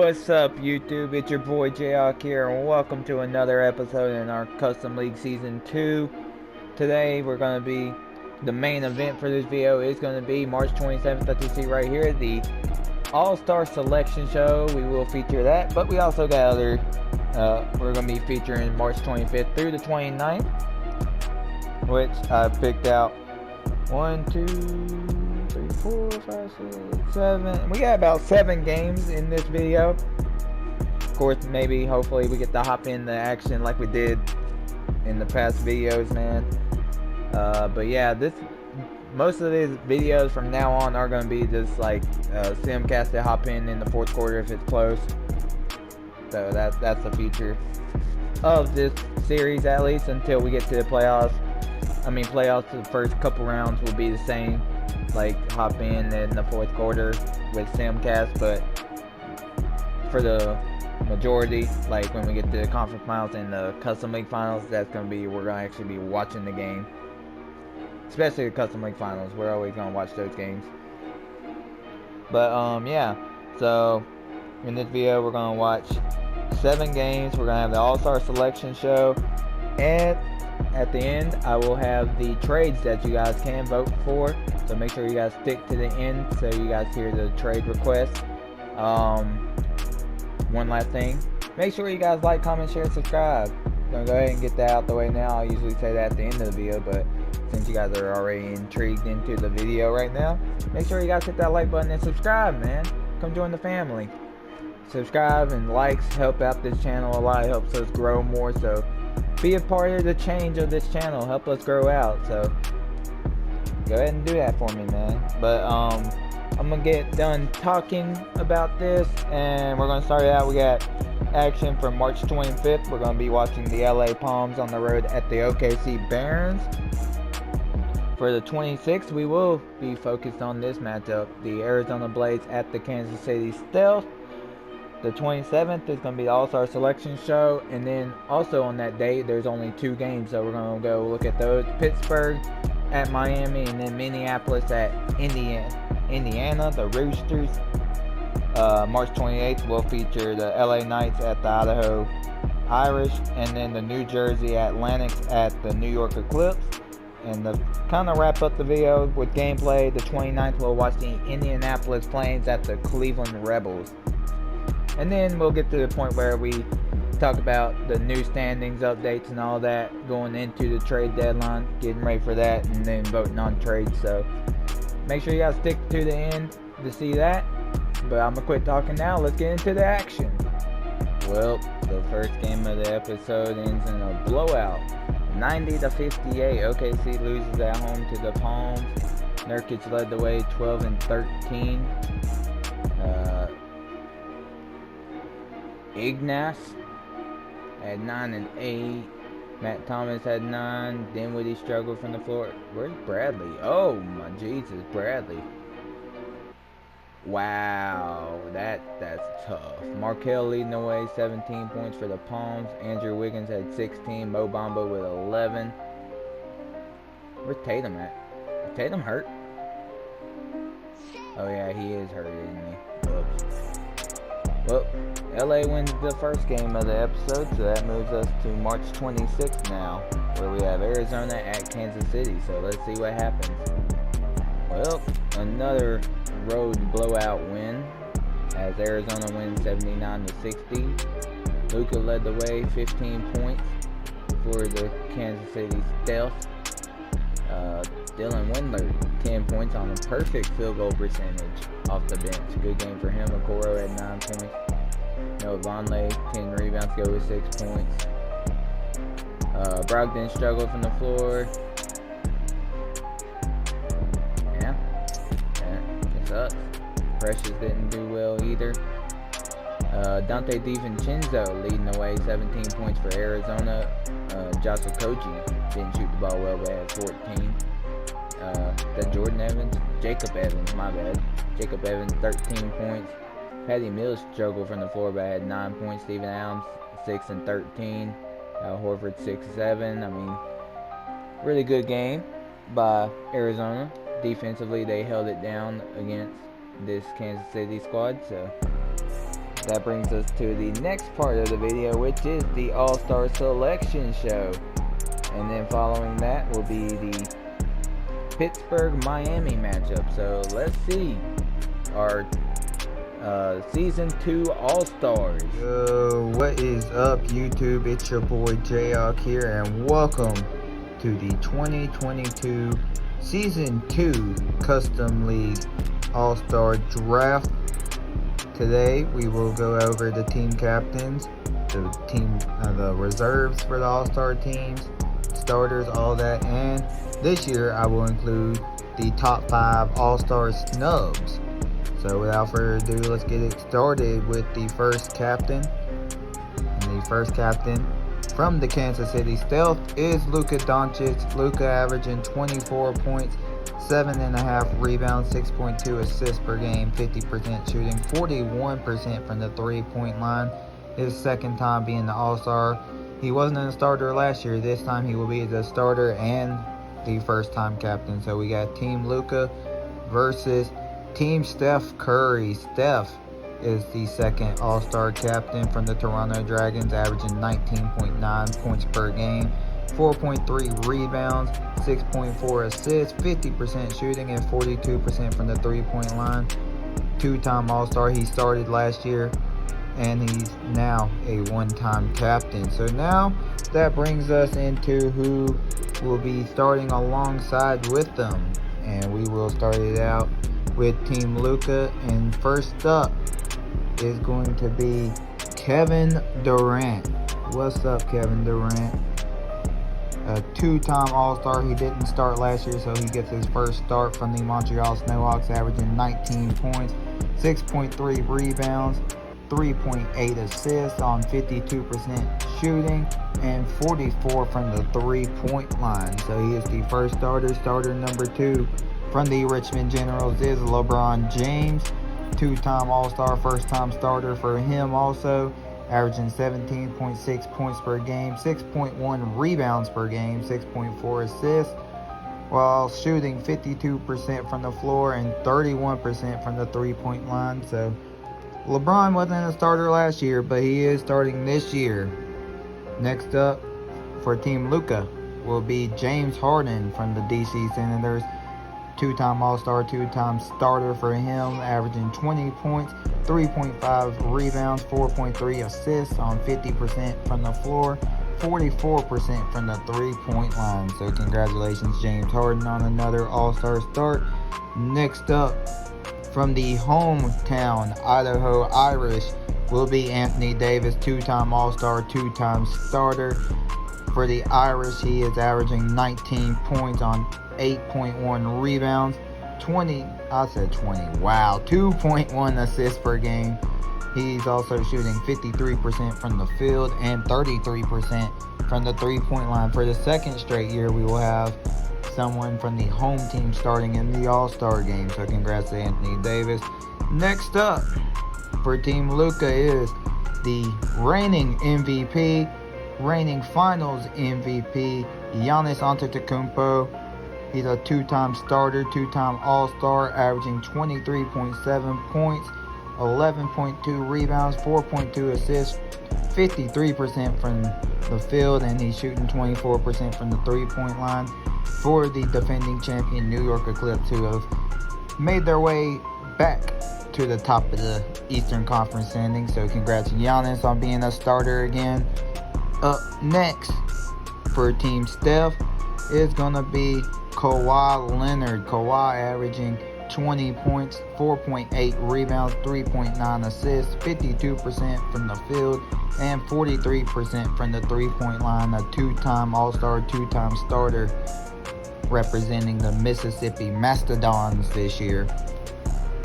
What's up, YouTube? It's your boy J-Hawk here, and welcome to another episode in our Custom League Season 2. Today, we're going to be, the main event for this video is going to be March 27th, that you see right here, the All-Star Selection Show. We will feature that, but we also got other, we're going to be featuring March 25th through the 29th, which I picked out 1, 2, 3, 4, 5, 6, 7. We got about 7 games in this video. Of course, maybe, hopefully, we get to hop in the action like we did in the past videos, man. But yeah, most of these videos from now on are going to be just like simcast to hop in the fourth quarter if it's close. So that's the feature of this series, at least until we get to the playoffs. I mean, playoffs, the first couple rounds will be the same, like hop in the fourth quarter with simcast, but for the majority, like when we get to the conference finals and the custom league finals, that's gonna be, we're gonna actually be watching the game, especially the custom league finals. We're always gonna watch those games. But yeah, so in this video we're gonna watch 7 games. We're gonna have the All-Star Selection Show, and at the end, I will have the trades that you guys can vote for. So make sure you guys stick to the end so you guys hear the trade requests. One last thing, make sure you guys like, comment, share, subscribe. Gonna go ahead and get that out the way now. I usually say that at the end of the video, but since you guys are already intrigued into the video right now, make sure you guys hit that like button and subscribe, man. Come join the family. Subscribe and likes help out this channel a lot. It helps us grow more, so be a part of the change of this channel. Help us grow out. So go ahead and do that for me, man. But I'm gonna get done talking about this, and we're gonna start it out. We got action for March 25th. We're gonna be watching the LA Palms on the road at the OKC Barons. For the 26th, we will be focused on this matchup, the Arizona Blades at the Kansas City Stealth. The 27th is going to be the All-Star Selection Show, and then also on that day there's only 2 games, so we're going to go look at those. Pittsburgh at Miami, and then Minneapolis at Indiana, the Roosters. March 28th will feature the LA Knights at the Idaho Irish, and then the New Jersey Atlantics at the New York Eclipse. And to kind of wrap up the video with gameplay, the 29th we'll watch the Indianapolis Flames at the Cleveland Rebels. And then we'll get to the point where we talk about the new standings updates and all that, going into the trade deadline, getting ready for that, and then voting on trades. So make sure you guys stick to the end to see that. But I'm going to quit talking now. Let's get into the action. Well, the first game of the episode ends in a blowout. 90-58. OKC loses at home to the Palms. Nurkic led the way 12-13. Ignace had 9 and 8. Matt Thomas had 9. Dinwiddie struggled from the floor. Where's Bradley? Oh my Jesus, Bradley. Wow, that's tough. Markelle leading the way, 17 points for the Palms. Andrew Wiggins had 16. Mo Bamba with 11. Where's Tatum at? Is Tatum hurt? Oh yeah, he is hurt, isn't he? Whoops. Well, LA wins the first game of the episode, so that moves us to March 26th now, where we have Arizona at Kansas City. So let's see what happens. Well, another road blowout win, as Arizona wins 79-60. Luka led the way, 15 points for the Kansas City Stealth. Dylan Windler, 10 points on a perfect field goal percentage off the bench. Good game for him. Okoro had 9 points. Noah Vonleh, 10 rebounds, go with 6 points. Brogdon struggled from the floor. Yeah, it sucks. Precious didn't do well either. Dante DiVincenzo leading the way, 17 points for Arizona. Josh Okogie didn't shoot the ball well, but had 14. That Jordan Evans? Jacob Evans, my bad. Jacob Evans, 13 points. Patty Mills struggled from the floor, but had 9 points. Steven Adams, 6 and 13. Al Horford, 6-7. I mean, really good game by Arizona. Defensively, they held it down against this Kansas City squad, so that brings us to the next part of the video, which is the All-Star Selection Show. And then following that will be the Pittsburgh-Miami matchup. So let's see our Season 2 All-Stars. Yo, what is up YouTube? It's your boy J-Hawk here, and welcome to the 2022 Season 2 Custom League All-Star Draft. Today we will go over the team captains, the reserves for the All-Star teams, starters, all that, and this year I will include the top 5 All-Star Snubs. So without further ado, let's get it started with the first captain. And the first captain from the Kansas City Stealth is Luka Doncic. Luka averaging 24 points, 7.5 rebounds, 6.2 assists per game, 50% shooting, 41% from the three-point line. His second time being the All-Star. He wasn't a starter last year. This time he will be the starter and the first-time captain. So we got Team Luka versus Team Steph Curry. Steph is the second All-Star captain from the Toronto Dragons, averaging 19.9 points per game, 4.3 rebounds, 6.4 assists, 50% shooting, and 42% from the three-point line. Two-time All-Star. He started last year, and he's now a one-time captain. So now that brings us into who will be starting alongside with them. And we will start it out with Team Luka, and first up is going to be Kevin Durant. What's up, Kevin Durant? A two-time All-Star. He didn't start last year, so he gets his first start from the Montreal Snowhawks, averaging 19 points, 6.3 rebounds, 3.8 assists on 52% shooting, and 44 from the three-point line. So he is the first starter. Starter number 2 from the Richmond Generals is LeBron James. Two-time All-Star, first-time starter for him also, averaging 17.6 points per game, 6.1 rebounds per game, 6.4 assists, while shooting 52% from the floor and 31% from the three-point line. So LeBron wasn't a starter last year, but he is starting this year. Next up for Team Luka will be James Harden from the DC Senators. Two-time All-Star, two-time starter for him, averaging 20 points, 3.5 rebounds, 4.3 assists on 50% from the floor, 44% from the three-point line. So congratulations, James Harden, on another All-Star start. Next up, from the hometown Idaho Irish, will be Anthony Davis, two-time All-Star, two-time starter. For the Irish, he is averaging 19 points on 8.1 rebounds, 2.1 assists per game. He's also shooting 53% from the field and 33% from the three-point line. For the second straight year, we will have someone from the home team starting in the All-Star game. So congrats to Anthony Davis. Next up for Team Luka is the reigning MVP, reigning Finals MVP, Giannis Antetokounmpo. He's a two-time starter, two-time All-Star, averaging 23.7 points, 11.2 rebounds, 4.2 assists, 53% from the field, and he's shooting 24% from the three-point line for the defending champion New York Eclipse, who have made their way back to the top of the Eastern Conference standings. So congrats Giannis on being a starter again. Up next for Team Steph is going to be Kawhi Leonard. Kawhi averaging 20 points, 4.8 rebounds, 3.9 assists, 52% from the field, and 43% from the three-point line. A two-time All-Star, two-time starter, representing the Mississippi Mastodons this year.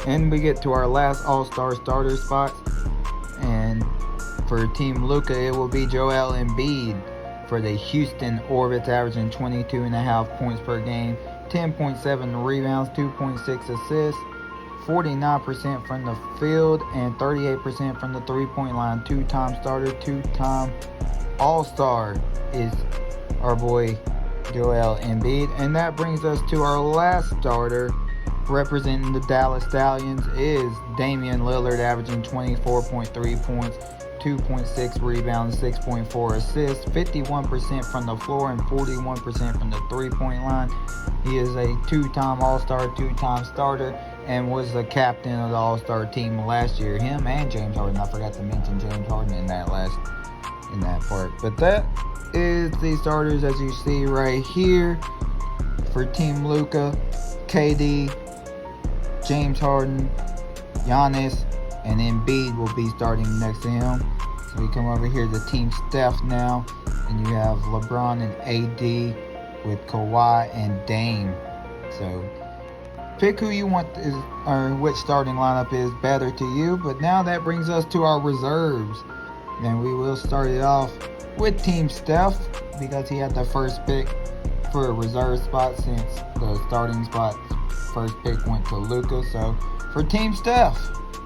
And we get to our last All-Star starter spot. And for Team Luka, it will be Joel Embiid for the Houston Orbits, averaging 22.5 points per game, 10.7 rebounds, 2.6 assists, 49% from the field, and 38% from the three-point line. Two-time starter, two-time All-Star is our boy Joel Embiid. And that brings us to our last starter representing the Dallas Stallions is Damian Lillard, averaging 24.3 points, 2.6 rebounds, 6.4 assists, 51% from the floor and 41% from the three-point line. He is a two-time All-Star, two-time starter, and was the captain of the All-Star team last year. Him and James Harden. I forgot to mention James Harden in that part. But that is the starters as you see right here for Team Luka. KD, James Harden, Giannis, and Embiid will be starting next to him. So we come over here to Team Steph now, and you have LeBron and AD with Kawhi and Dame. So pick who you want or which starting lineup is better to you. But now that brings us to our reserves. And we will start it off with Team Steph because he had the first pick for a reserve spot since the starting spot first pick went to Luka. So for Team Steph,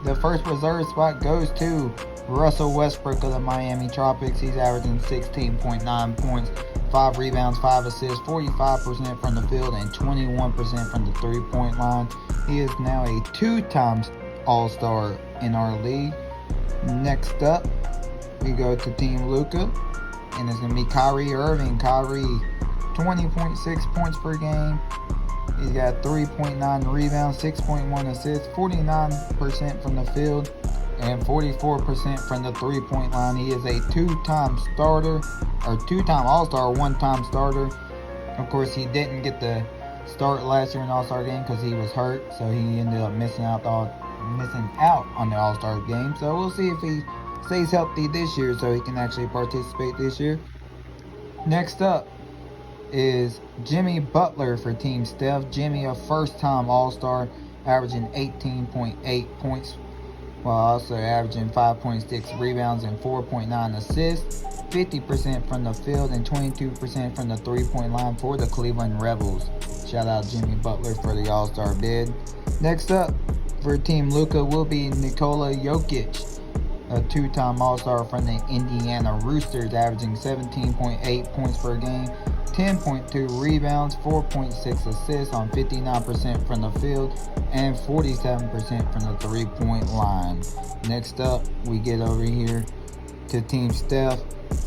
the first reserve spot goes to Russell Westbrook of the Miami Tropics. He's averaging 16.9 points, 5 rebounds, 5 assists, 45% from the field, and 21% from the three-point line. He is now a two-time All-Star in our league. Next up, we go to Team Luka, and it's going to be Kyrie Irving. Kyrie, 20.6 points per game. He's got 3.9 rebounds, 6.1 assists, 49% from the field, and 44% from the three-point line. He is a two-time starter, or two-time All-Star, one-time starter. Of course, he didn't get the start last year in the All-Star game because he was hurt, so he ended up missing out on the All-Star game. So we'll see if he stays healthy this year so he can actually participate this year. Next up is Jimmy Butler for Team Steph. Jimmy, a first-time All-Star, averaging 18.8 points, while also averaging 5.6 rebounds and 4.9 assists, 50% from the field and 22% from the three-point line for the Cleveland Rebels. Shout out Jimmy Butler for the All-Star bid. Next up for Team Luka will be Nikola Jokic, a two-time All-Star from the Indiana Roosters, averaging 17.8 points per game, 10.2 rebounds, 4.6 assists on 59% from the field, and 47% from the three-point line. Next up, we get over here to Team Steph,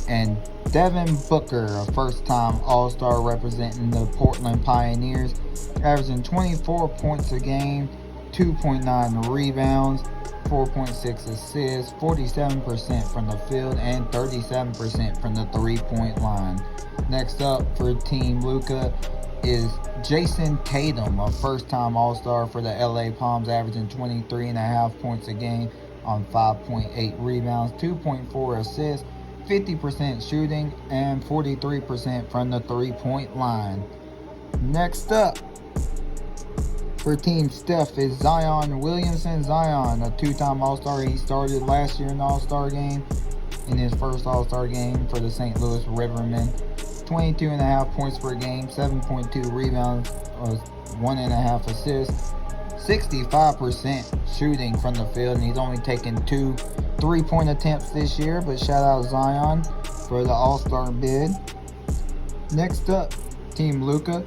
and Devin Booker, a first-time All-Star representing the Portland Pioneers, averaging 24 points a game, 2.9 rebounds, 4.6 assists, 47% from the field, and 37% from the three-point line. Next up for Team Luka is Jason Tatum, a first-time All-Star for the LA Palms, averaging 23.5 points a game on 5.8 rebounds, 2.4 assists, 50% shooting, and 43% from the three-point line. Next up for Team Steph is Zion Williamson. Zion, a two-time All-Star. He started last year in the All-Star game, in his first All-Star game for the St. Louis Rivermen. 22.5 points per game, 7.2 rebounds, 1.5 assists, 65% shooting from the field, and he's only taken 2 3-point attempts this year. But shout out Zion for the All-Star bid. Next up, Team Luka.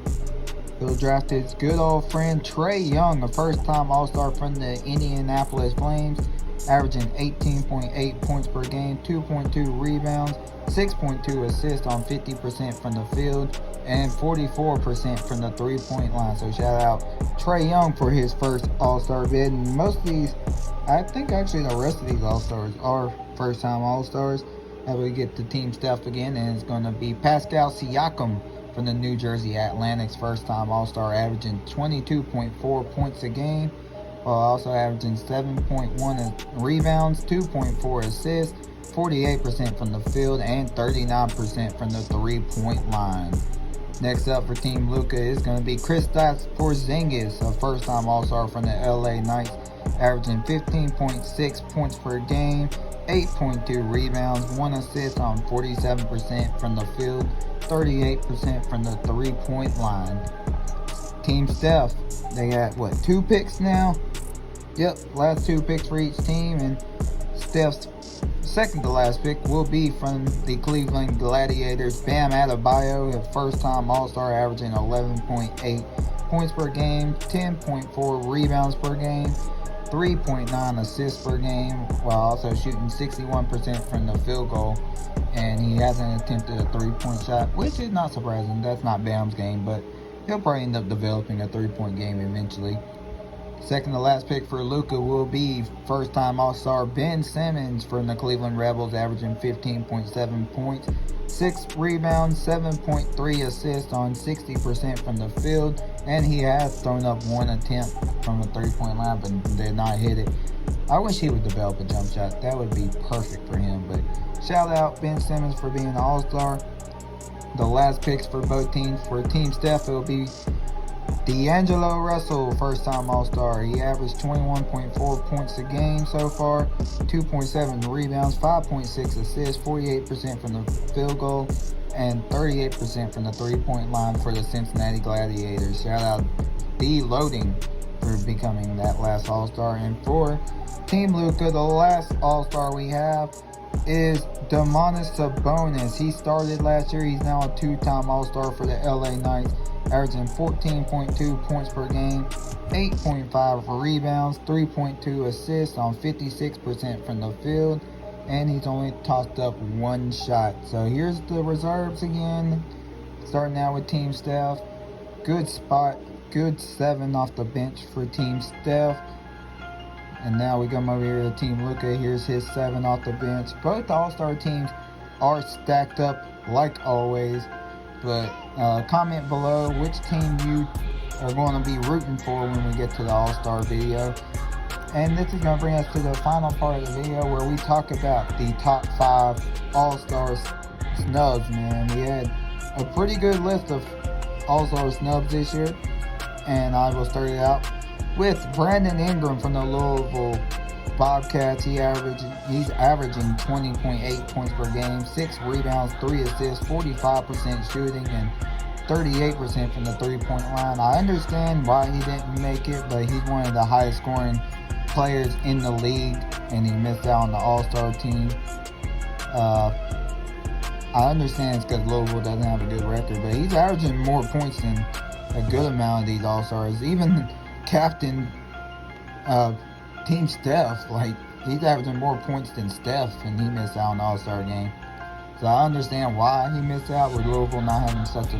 He'll draft his good old friend Trae Young, a first-time All-Star from the Indianapolis Flames, averaging 18.8 points per game, 2.2 rebounds, 6.2 assists on 50% from the field, and 44% from the three-point line. So shout out Trae Young for his first All-Star bid. And most of these, I think actually the rest of these All-Stars are first-time All-Stars. As we get to Team Steph again, and it's going to be Pascal Siakam from the New Jersey Atlantic's first-time All-Star, averaging 22.4 points a game, while also averaging 7.1 rebounds, 2.4 assists, 48% from the field, and 39% from the three-point line. Next up for Team Luka is going to be Kristaps Porzingis, a first-time All-Star from the LA Knights, averaging 15.6 points per game, 8.2 rebounds, 1 assist on 47% from the field, 38% from the three-point line. Team Steph, they got, 2 picks now? Yep, last 2 picks for each team, and Steph's second to last pick will be from the Cleveland Gladiators, Bam Adebayo, a first-time All-Star, averaging 11.8 points per game, 10.4 rebounds per game, 3.9 assists per game, while also shooting 61% from the field goal. And he hasn't attempted a 3-point shot, which is not surprising. That's not Bam's game, but he'll probably end up developing a 3-point game eventually. Second to last pick for Luka will be first-time All-Star Ben Simmons from the Cleveland Rebels, averaging 15.7 points, 6 rebounds, 7.3 assists on 60% from the field, and he has thrown up one attempt from the 3-point line, but did not hit it. I wish he would develop a jump shot. That would be perfect for him, but shout out Ben Simmons for being an All-Star. The last picks for both teams. For Team Steph, it will be D'Angelo Russell, first-time All-Star. He averaged 21.4 points a game so far, 2.7 rebounds, 5.6 assists, 48% from the field goal, and 38% from the 3-point line for the Cincinnati Gladiators. Shout out D-Loading for becoming that last All-Star. And for Team Luka, the last All-Star we have is Domantas Sabonis. He started last year. He's now a 2-time All-Star for the LA Knights, averaging 14.2 points per game, 8.5 rebounds, 3.2 assists on 56% from the field, and he's only tossed up one shot. So here's the reserves again, starting out with Team Steph. Good spot, good 7 off the bench for Team Steph. And now we come over here to Team Luka. Here's his 7 off the bench. Both All-Star teams are stacked up like always. But comment below which team you are going to be rooting for when we get to the All-Star video. And this is going to bring us to the final part of the video where we talk about the top 5 All-Star Snubs, man. We had a pretty good list of All-Star Snubs this year. And I will start it out with Brandon Ingram from the Louisville Bobcats. He's averaging 20.8 points per game, 6 rebounds, 3 assists, 45% shooting, and 38% from the 3-point line. I understand why he didn't make it, but he's one of the highest scoring players in the league, and he missed out on the All-Star team. I understand it's because Louisville doesn't have a good record, but he's averaging more points than a good amount of these All-Stars. Even captain Team Steph, like, he's averaging more points than Steph, and he missed out on the All-Star game. So I understand why he missed out with Louisville not having such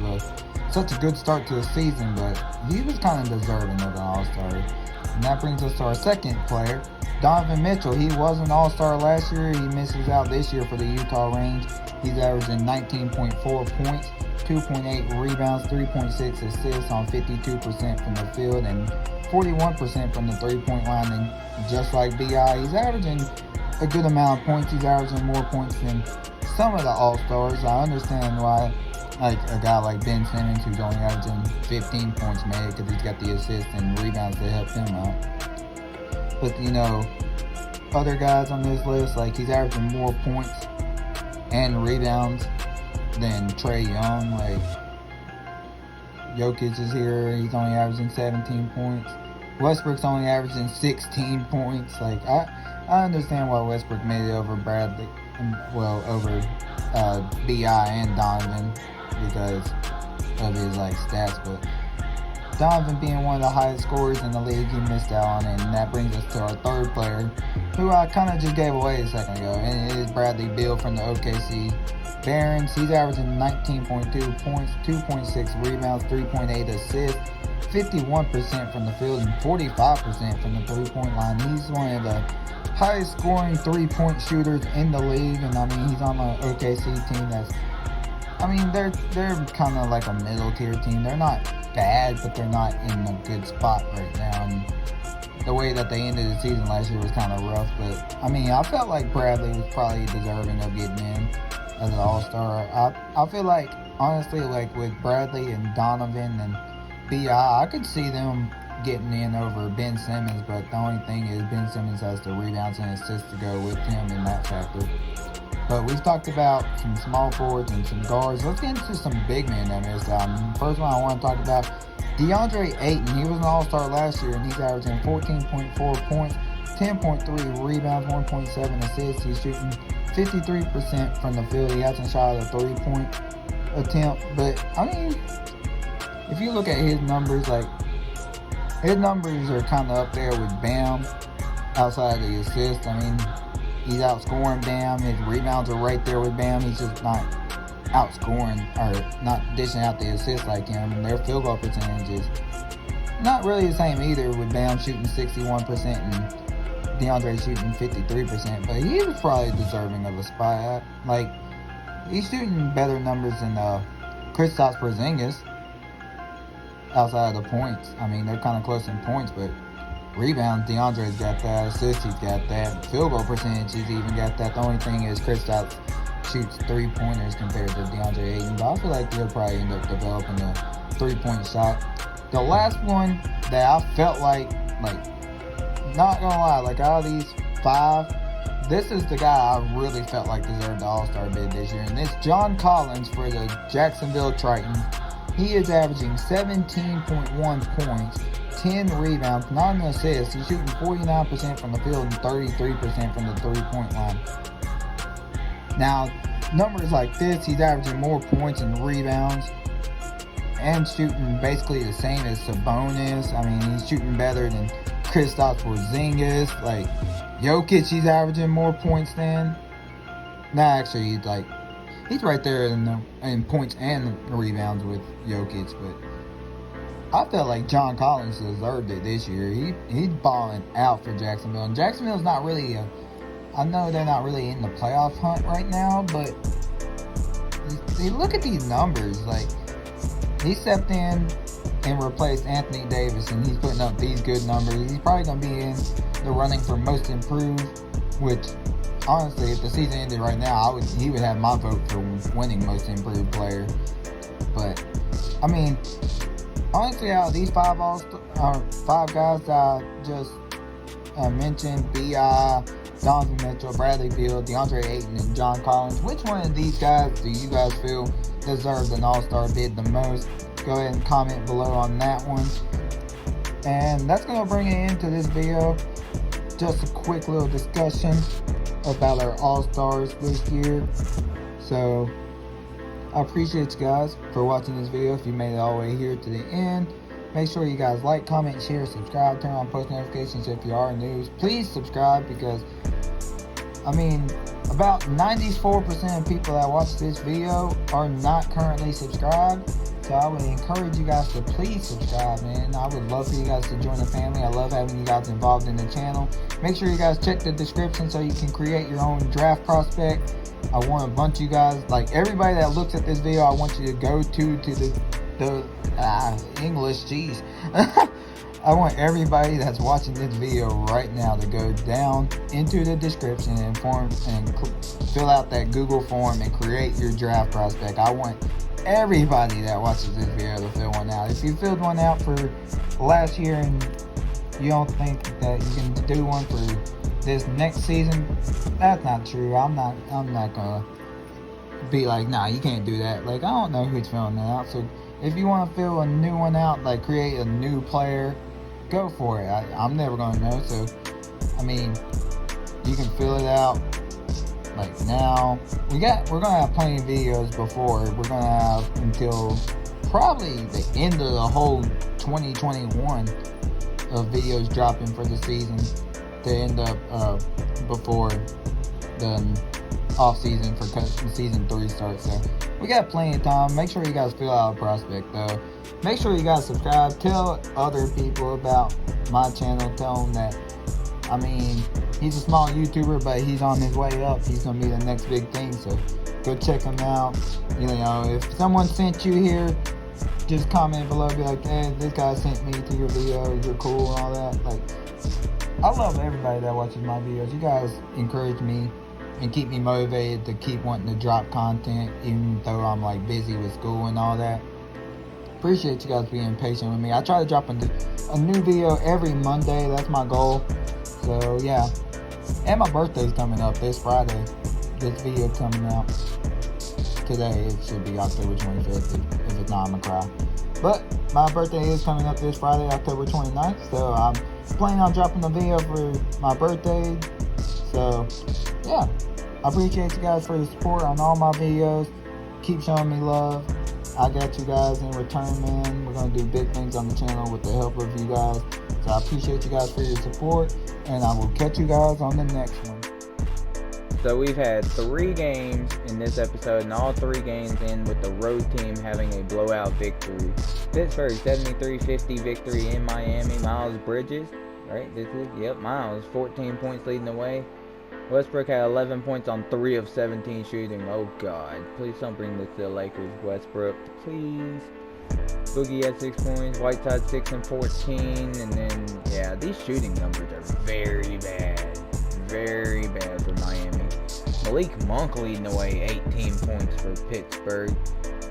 a good start to the season, but he was kind of deserving of an All-Star. And that brings us to our second player, Donovan Mitchell. He was an All-Star last year. He misses out this year for the Utah Range. He's averaging 19.4 points, 2.8 rebounds, 3.6 assists on 52% from the field, and 41% from the 3-point line. And just like B.I., he's averaging a good amount of points. He's averaging more points than some of the All-Stars. I understand why, like, a guy like Ben Simmons, who's only averaging 15 points, made it, because he's got the assists and rebounds to help him out. But, you know, other guys on this list, like, he's averaging more points and rebounds than Trae Young. Like, Jokic is here. He's only averaging 17 points. Westbrook's only averaging 16 points. Like, I understand why Westbrook made it over Bradley, over B.I. and Donovan because of his, like, stats. But Donovan being one of the highest scorers in the league, he missed out on it. And that brings us to our third player, who I kind of just gave away a second ago, and it is Bradley Beal from the OKC Barons. He's averaging 19.2 points, 2.6 rebounds, 3.8 assists, 51% from the field, and 45% from the 3-point line. He's one of the highest scoring 3-point shooters in the league, and I mean, he's on the OKC team that's, I mean, they're kind of like a middle tier team. They're not bad, but they're not in a good spot right now. And the way that they ended the season last year was kind of rough, but I mean, I felt like Bradley was probably deserving of getting in as an All-Star. I feel like, honestly, like with Bradley and Donovan and B.I., I could see them getting in over Ben Simmons, but the only thing is Ben Simmons has the rebounds and assists to go with him in that factor. But we've talked about some small forwards and some guards. Let's get into some big men that missed out. And the first one I want to talk about, DeAndre Ayton. He was an All-Star last year, and he's averaging 14.4 points, 10.3 rebounds, 1.7 assists. He's shooting 53% from the field. He hasn't shot a 3-point attempt, but I mean, if you look at his numbers, like, his numbers are kind of up there with Bam outside of the assists. I mean, he's outscoring Bam. His rebounds are right there with Bam. He's just not outscoring or not dishing out the assists like him. And their field goal percentage is not really the same either, with Bam shooting 61% and DeAndre shooting 53%. But he was probably deserving of a spot. Like, he's shooting better numbers than Kristaps Porzingis outside of the points. I mean, they're kind of close in points, but rebounds, DeAndre's got that. Assists, he's got that. Field goal percentage, he's even got that. The only thing is Kristaps shoots 3-pointers compared to DeAndre Ayton, but I feel like he'll probably end up developing a 3-point shot. The last one that I felt like, not gonna lie, like, out of these 5, this is the guy I really felt like deserved the All-Star bid this year, and it's John Collins for the Jacksonville Titans. He is averaging 17.1 points, 10 rebounds, 9 assists. He's shooting 49% from the field and 33% from the 3-point line. Now, numbers like this, he's averaging more points and rebounds and shooting basically the same as Sabonis. I mean, he's shooting better than Kristaps Porzingis. Like, Jokic, he's averaging more points than. Nah, actually, he's right there in points and rebounds with Jokic. But I felt like John Collins deserved it this year. He's balling out for Jacksonville, and Jacksonville's not really I know they're not really in the playoff hunt right now, but you look at these numbers. Like, he stepped in and replaced Anthony Davis, and he's putting up these good numbers. He's probably going to be in the running for most improved, which, honestly, if the season ended right now, he would have my vote for winning most improved player. But, I mean, honestly, out of these 5 guys that I just mentioned, B.I., Donovan Mitchell, Bradley Beal, DeAndre Ayton, and John Collins, which one of these guys do you guys feel deserves an All-Star bid the most? Go ahead and comment below on that one. And that's going to bring it into this video. Just a quick little discussion about our All-Stars this year. So, I appreciate you guys for watching this video. If you made it all the way here to the end, make sure you guys like, comment, share, subscribe, turn on post notifications if you are new. Please subscribe, because, I mean, about 94% of people that watch this video are not currently subscribed. So I would encourage you guys to please subscribe, man. I would love for you guys to join the family. I love having you guys involved in the channel. Make sure you guys check the description so you can create your own draft prospect. I want a bunch of you guys, like everybody that looks at this video, I want you to go to the English, jeez. I want everybody that's watching this video right now to go down into the description and fill out that Google form and create your draft prospect. I want everybody that watches this video to fill one out. If you filled one out for last year and you don't think that you can do one for this next season, that's not true. I'm not gonna be like, nah, you can't do that. Like, I don't know who's filling that out. So if you want to fill a new one out, like create a new player, go for it. I'm never gonna know. So, I mean, you can fill it out. Like, now we're gonna have plenty of videos before. We're gonna have until probably the end of the whole 2021 of videos dropping for the season to end up before the off season for season 3 starts. So we got plenty of time. Make sure you guys fill out a prospect though. Make sure you guys subscribe. Tell other people about my channel. Tell them that, I mean, he's a small YouTuber, but he's on his way up. He's going to be the next big thing, so go check him out. You know, if someone sent you here, just comment below, be like, hey, this guy sent me to your video, you're cool and all that. Like, I love everybody that watches my videos. You guys encourage me and keep me motivated to keep wanting to drop content, even though I'm like busy with school and all that. Appreciate you guys being patient with me. I try to drop a new video every Monday. That's my goal. So yeah, and my birthday's coming up this Friday. This video coming out today. It should be October 25th. If it's not, I'm gonna cry. But my birthday is coming up this Friday, October 29th. So I'm planning on dropping a video for my birthday. So yeah, I appreciate you guys for your support on all my videos. Keep showing me love. I got you guys in return, man. We're going to do big things on the channel with the help of you guys. So I appreciate you guys for your support, and I will catch you guys on the next one. So we've had 3 games in this episode, and all 3 games end with the road team having a blowout victory. Pittsburgh 73-50 victory in Miami. Miles Bridges, right? Miles, 14 points leading the way. Westbrook had 11 points on 3 of 17 shooting. Oh God, please don't bring this to the Lakers, Westbrook, please. Boogie had 6 points, Whiteside 6 and 14, and then, yeah, these shooting numbers are very bad for Miami. Malik Monk leading the way, 18 points for Pittsburgh.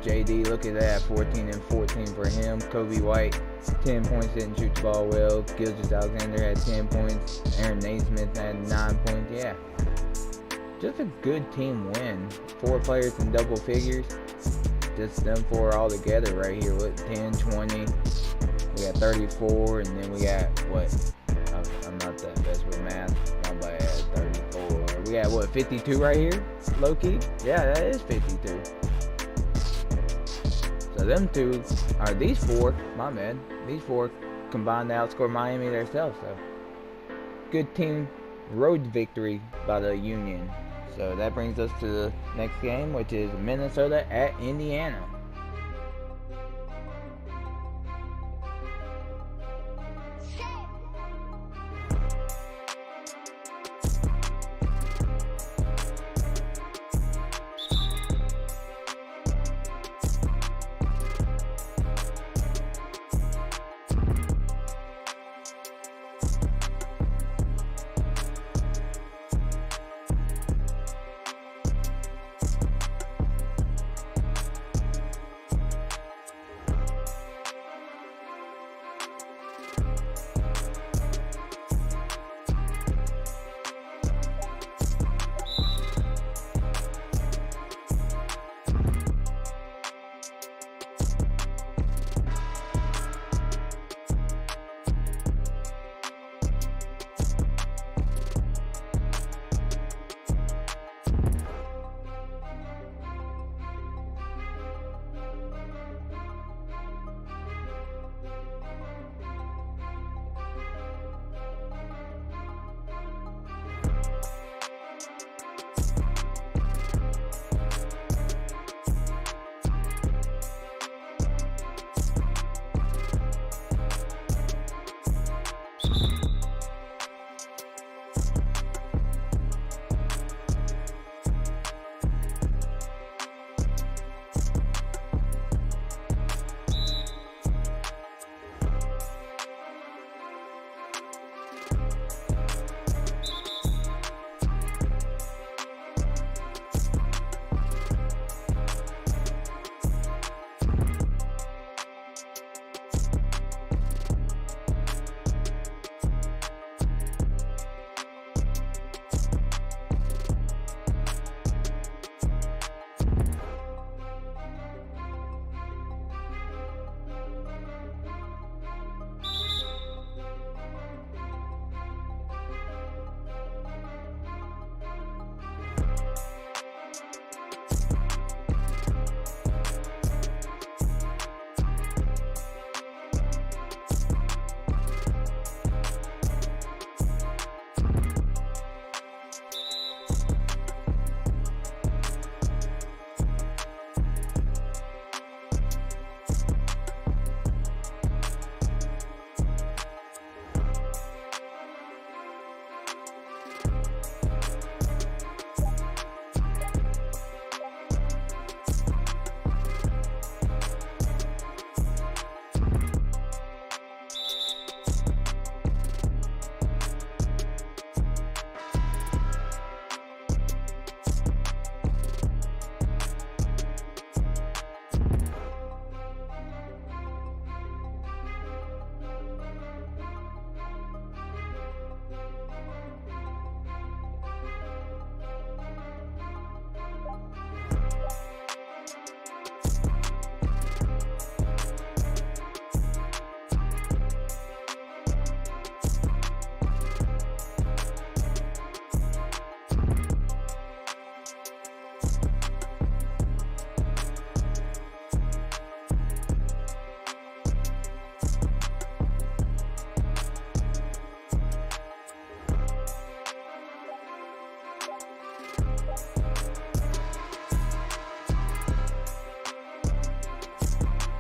JD, look at that, 14 and 14 for him. Kobe White, 10 points, didn't shoot the ball well. Gilgeous-Alexander had 10 points. Aaron Naismith had 9 points. Yeah, just a good team win. 4 players in double figures. Just them 4 all together right here. What, 10, 20. We got 34, and then we got, what? I'm not that best with math. My bad, 34. We got, what, 52 right here? Low key? Yeah, that is 52. So them 2, or these 4, my bad. These 4 combined to outscore Miami themselves. So good team road victory by the Union. So that brings us to the next game, which is Minnesota at Indiana.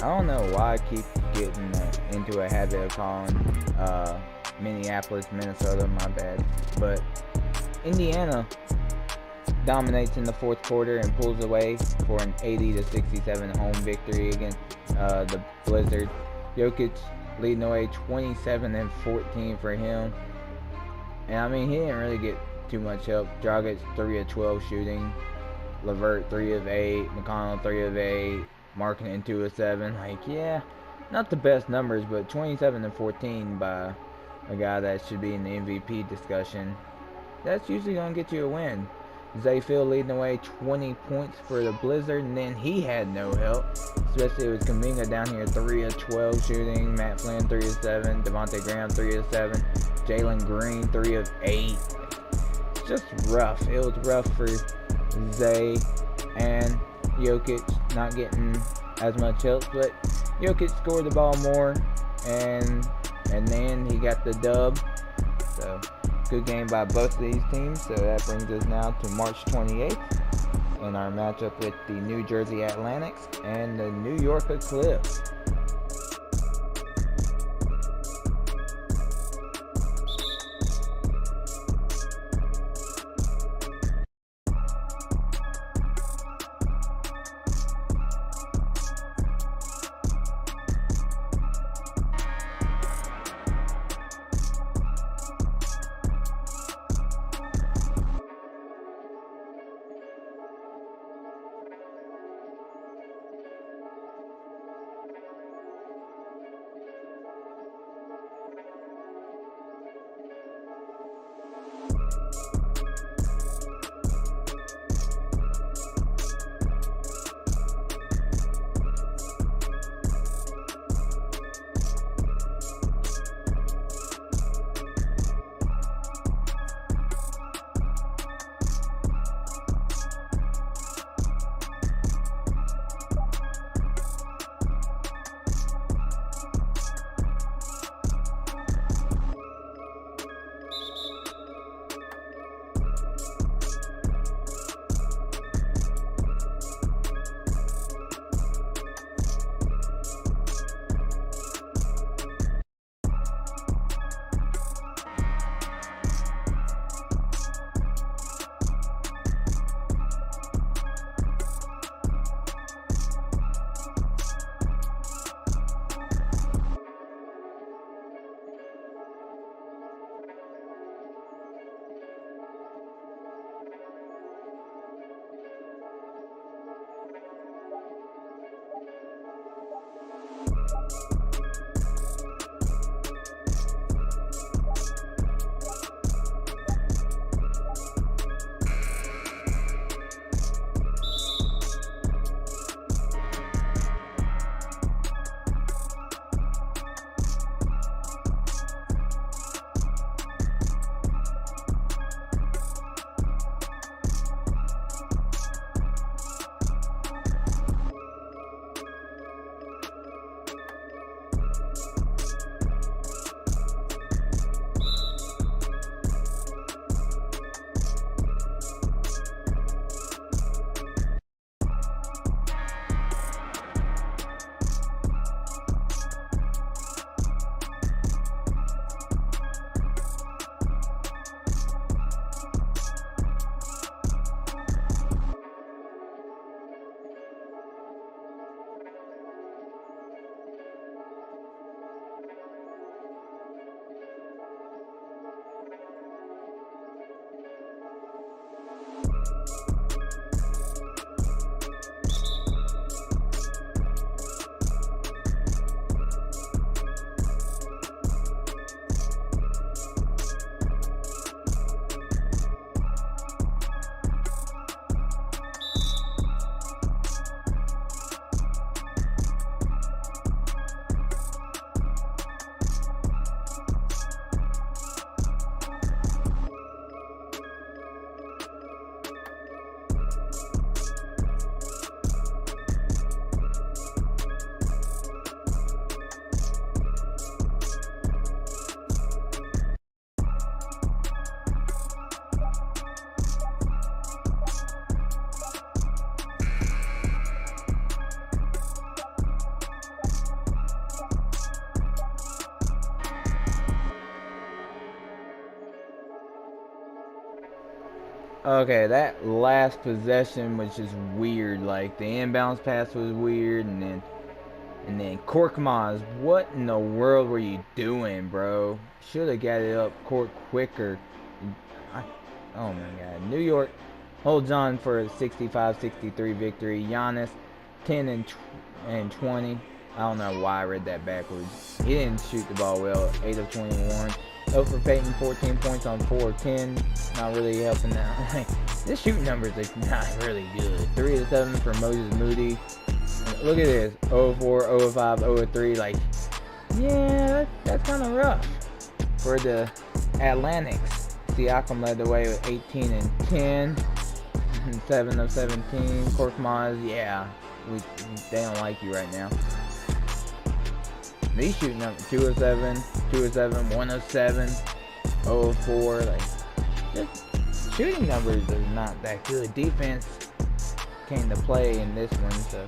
I don't know why I keep getting into a habit of calling Minneapolis, Minnesota, my bad. But Indiana dominates in the fourth quarter and pulls away for an 80-67 home victory against the Blizzard. Jokic leading away 27-14 for him. And I mean, he didn't really get too much help. Dragic 3 of 12 shooting, LeVert 3 of 8, McConnell 3 of 8, Markkanen 2 of 7. Like, yeah, not the best numbers, but 27-14 by a guy that should be in the MVP discussion. That's usually gonna get you a win. Zay Phil leading away 20 points for the Blizzard, and then he had no help. Especially with Kuminga down here 3 of 12 shooting, Matt Flynn 3 of 7, Devontae Graham 3 of 7, Jalen Green 3 of 8. It's just rough. It was rough for Zay and Jokic not getting as much help, but Jokic scored the ball more, and then he got the dub. So good game by both of these teams. So that brings us now to March 28th in our matchup with the New Jersey Atlantics and the New York Eclipse. Okay, that last possession was just weird. Like the inbounds pass was weird, and then Korkmaz, what in the world were you doing, bro? Should have got it up court quicker. I, oh my God, New York holds on for a 65-63 victory. Giannis 10 and 20. I don't know why I read that backwards. He didn't shoot the ball well. 8 of 21. 0 for Peyton, 14 points on 4 of 10. Not really helping out. This shooting numbers are not really good. 3 of 7 for Moses Moody. Look at this. 0 of 4, 0 of 5, 0 of 3. Like, yeah, that's kind of rough for the Atlantics. Siakam led the way with 18 and 10. 7 of 17. Korkmaz, yeah, they don't like you right now. These shooting numbers, 2 of 7, 2 of 7, 1 of 7, 0 of 4. Like, just shooting numbers are not that good. Defense came to play in this one, so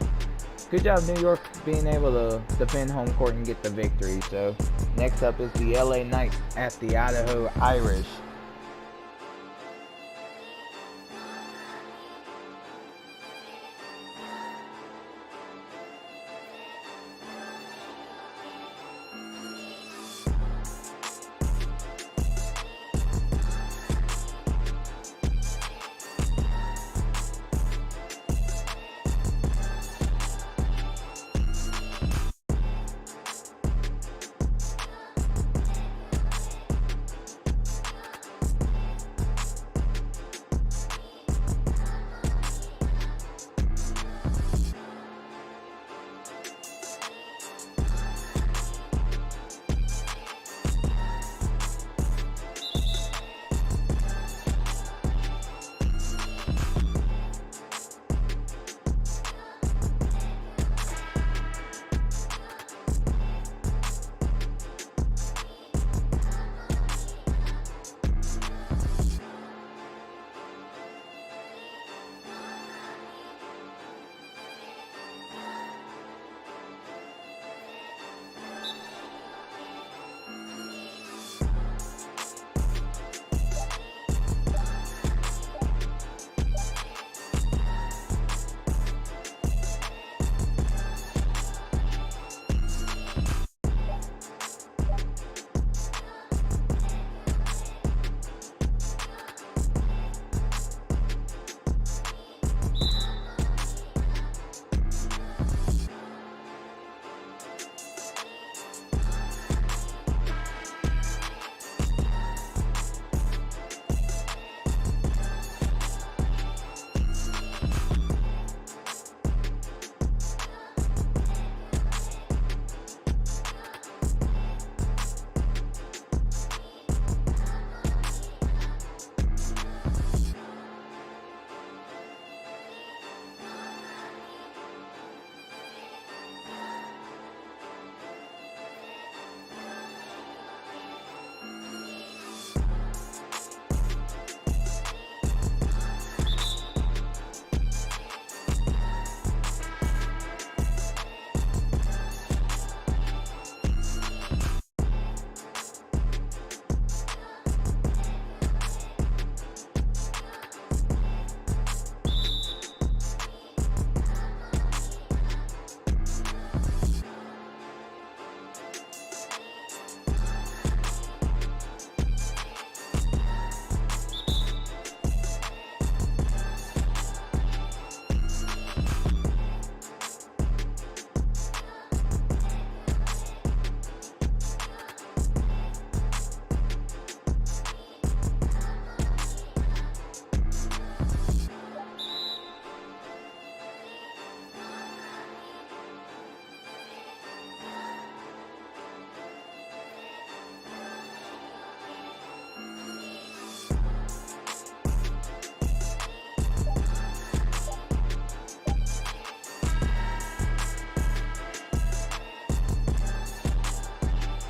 good job New York being able to defend home court and get the victory. So next up is the LA Knights at the Idaho Irish.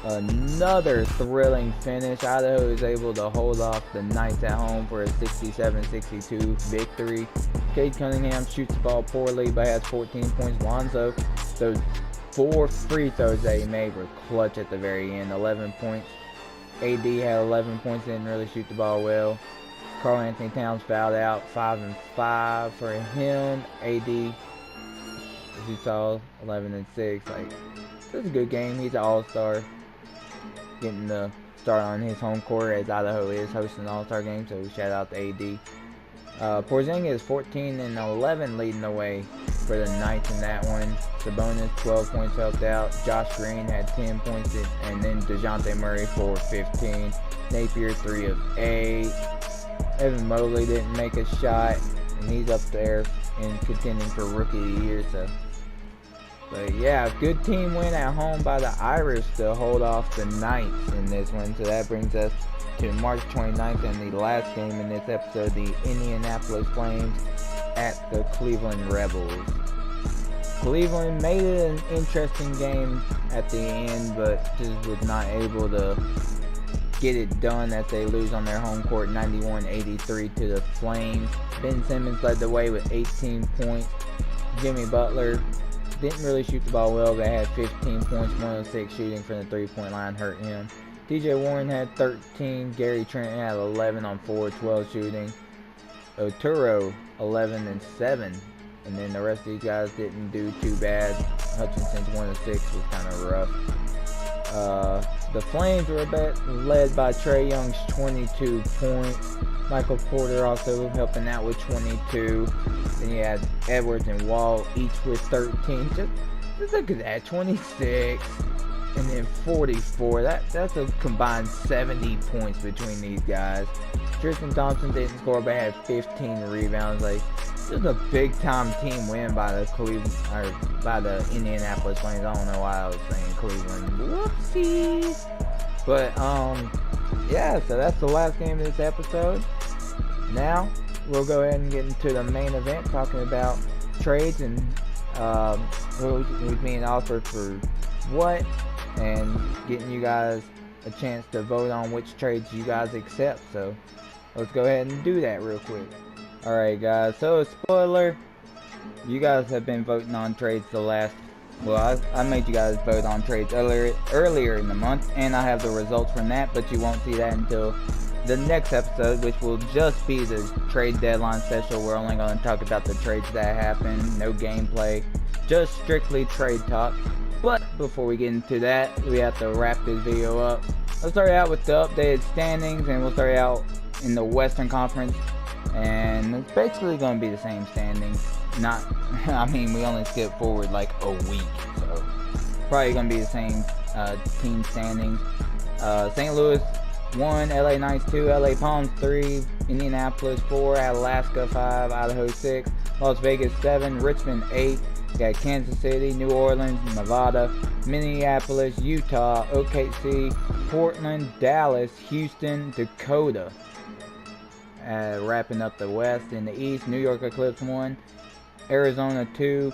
Another thrilling finish. Idaho is able to hold off the Knights at home for a 67-62 victory. Cade Cunningham shoots the ball poorly but has 14 points. Lonzo, those 4 free throws that he made were clutch at the very end. 11 points. AD had 11 points, didn't really shoot the ball well. Karl Anthony Towns fouled out, 5 and 5 for him. AD, as you saw, 11 and 6. Like, this is a good game. He's an all-star, getting the start on his home court as Idaho is hosting the All-Star game. So shout out to AD. Porzingis 14 and 11 leading the way for the Knights in that one. Sabonis 12 points helped out. Josh Green had 10 points, and then DeJounte Murray for 15. Napier 3 of 8. Evan Mobley didn't make a shot, and he's up there and contending for Rookie of the Year. So, but yeah, good team win at home by the Irish to hold off the Knights in this one. So that brings us to March 29th and the last game in this episode, the Indianapolis Flames at the Cleveland Rebels. Cleveland made it an interesting game at the end, but just was not able to get it done as they lose on their home court 91-83 to the Flames. Ben Simmons led the way with 18 points. Jimmy Butler didn't really shoot the ball well, but had 15 points, 106 shooting from the three-point line hurt him. TJ Warren had 13. Gary Trent had 11 on 4-12 shooting. Oturo 11 and 7. And then the rest of these guys didn't do too bad. Hutchinson's 1 of 6 was kind of rough. The Flames were led by Trae Young's 22 points. Michael Porter also helping out with 22. Then you had Edwards and Wall each with 13. Just look at that, 26 and then 44. That's a combined 70 points between these guys. Tristan Thompson didn't score, but had 15 rebounds. Like, this is a big time team win by the Indianapolis Flames. I don't know why I was saying Cleveland. Whoopsies. But yeah, so that's the last game of this episode. Now we'll go ahead and get into the main event, talking about trades and who's being offered for what, and getting you guys a chance to vote on which trades you guys accept. So let's go ahead and do that real quick. Alright guys, so spoiler, you guys have been voting on trades the last, well, I made you guys vote on trades earlier in the month, and I have the results from that, but you won't see that until the next episode, which will just be the trade deadline special. We're only going to talk about the trades that happened, no gameplay, just strictly trade talk. But before we get into that, we have to wrap this video up. Let's start out with the updated standings, and we'll start out in the Western Conference. And it's basically going to be the same standings. I mean, we only skipped forward like a week, so probably going to be the same team standings. St. Louis 1, LA Knights 2, LA Palms 3, Indianapolis 4, Alaska 5, Idaho 6, Las Vegas 7, Richmond 8. We got Kansas City, New Orleans, Nevada, Minneapolis, Utah, OKC, Portland, Dallas, Houston, Dakota. Wrapping up the West. In the East, New York Eclipse 1, Arizona 2,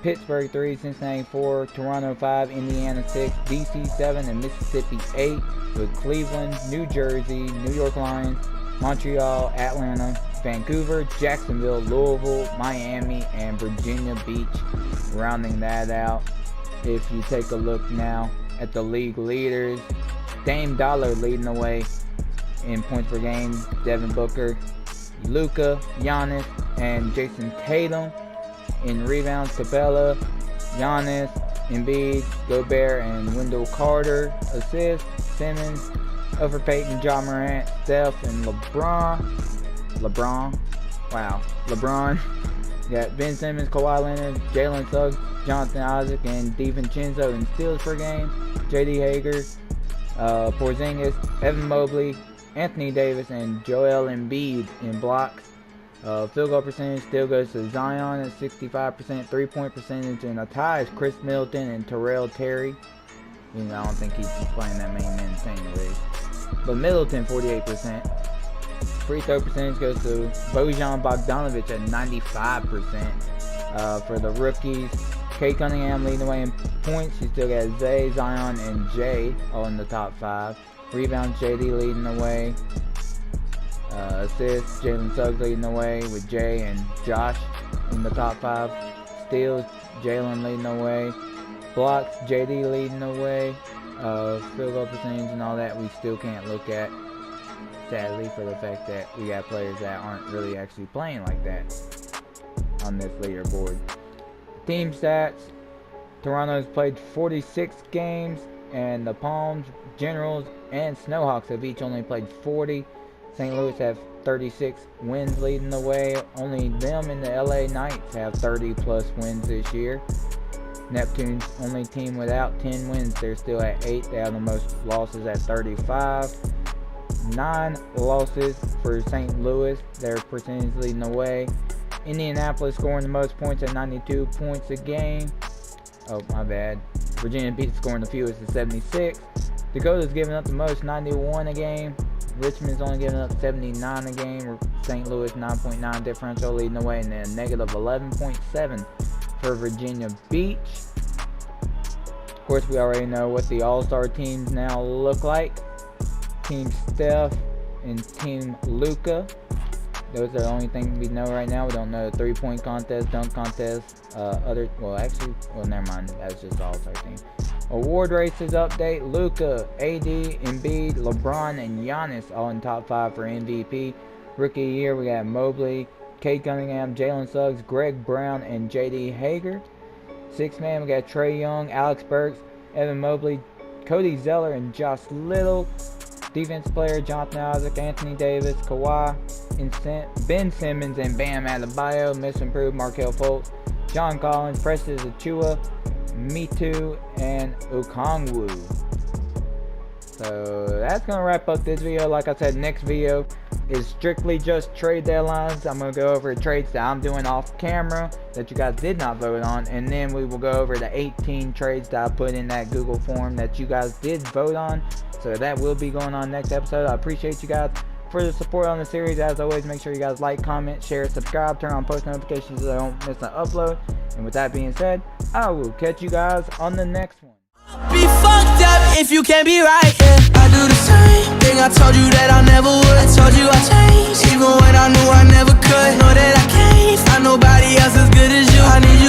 Pittsburgh 3, Cincinnati 4, Toronto 5, Indiana 6, DC 7, and Mississippi 8, with Cleveland, New Jersey, New York Lions, Montreal, Atlanta, Vancouver, Jacksonville, Louisville, Miami, and Virginia Beach rounding that out. If you take a look now at the league leaders, Dame Dollar leading the way in points per game, Devin Booker, Luka, Giannis, and Jason Tatum. In rebounds, Capella, Giannis, Embiid, Gobert, and Wendell Carter. Assists, Simmons, over Peyton, Ja Morant, Steph, and LeBron. You got Ben Simmons, Kawhi Leonard, Jalen Suggs, Jonathan Isaac, and DiVincenzo in steals per game. J.D. Hager, Porzingis, Evan Mobley, Anthony Davis, and Joel Embiid in blocks. Field goal percentage still goes to Zion at 65%. 3-point percentage in a tie is Chris Middleton and Terrell Terry. You know, I don't think he's playing that many minutes anyways. But Middleton 48%. Free throw percentage goes to Bojan Bogdanovic at 95%. For the rookies, Kate Cunningham leading the way in points. You still got Zay, Zion, and Jay all in the top 5. Rebounds, JD leading the way. Assists, Jalen Suggs leading the way with Jay and Josh in the top 5. Steals, Jalen leading the way. Blocks, JD leading the way. Field goal percentage and all that we still can't look at. sadly, for the fact that we got players that aren't really actually playing like that on this leaderboard. Team stats: Toronto's played 46 games, and the Palms, Generals, and Snowhawks have each only played 40. St. Louis have 36 wins leading the way. Only them and the LA Knights have 30 plus wins this year. Neptune's only team without 10 wins. They're still at 8. They have the most losses at 35. 9 losses for St. Louis. Their percentage leading the way. Indianapolis scoring the most points at 92 points a game. Oh, my bad. Virginia Beach scoring the fewest at 76. Dakota's giving up the most, 91 a game. Richmond's only giving up 79 a game. St. Louis 9.9 differential leading the way, and then negative 11.7 for Virginia Beach. Of course, we already know what the All-Star teams now look like. Team Steph and Team Luka. Those are the only things we know right now. We don't know the three-point contest, dunk contest, never mind. That's just the All-Star team. Award races update: Luka, AD, Embiid, LeBron, and Giannis all in top 5 for MVP. Rookie of the year, we got Mobley, Cade Cunningham, Jalen Suggs, Greg Brown, and J.D. Hager. Sixth man, we got Trae Young, Alex Burks, Evan Mobley, Cody Zeller, and Josh Little. Defense player: Jonathan Isaac, Anthony Davis, Kawhi, Ben Simmons, and Bam Adebayo. Most improved: Markelle Fultz, John Collins, Precious Achiuwa, Mitu, and Okongwu. So that's gonna wrap up this video. Like I said, next video is strictly just trade deadlines. I'm gonna go over trades that I'm doing off camera that you guys did not vote on, and then we will go over the 18 trades that I put in that Google form that you guys did vote on. So that will be going on next episode. I appreciate you guys for the support on the series. As always, make sure you guys like, comment, share, subscribe, turn on post notifications so I don't miss an upload. And with that being said, I will catch you guys on the next one. Be fucked up if you can't be right, yeah. I do the same thing I told you that I never would. I told you I changed, even when I knew I never could. Know that I can't find nobody else as good as you. I need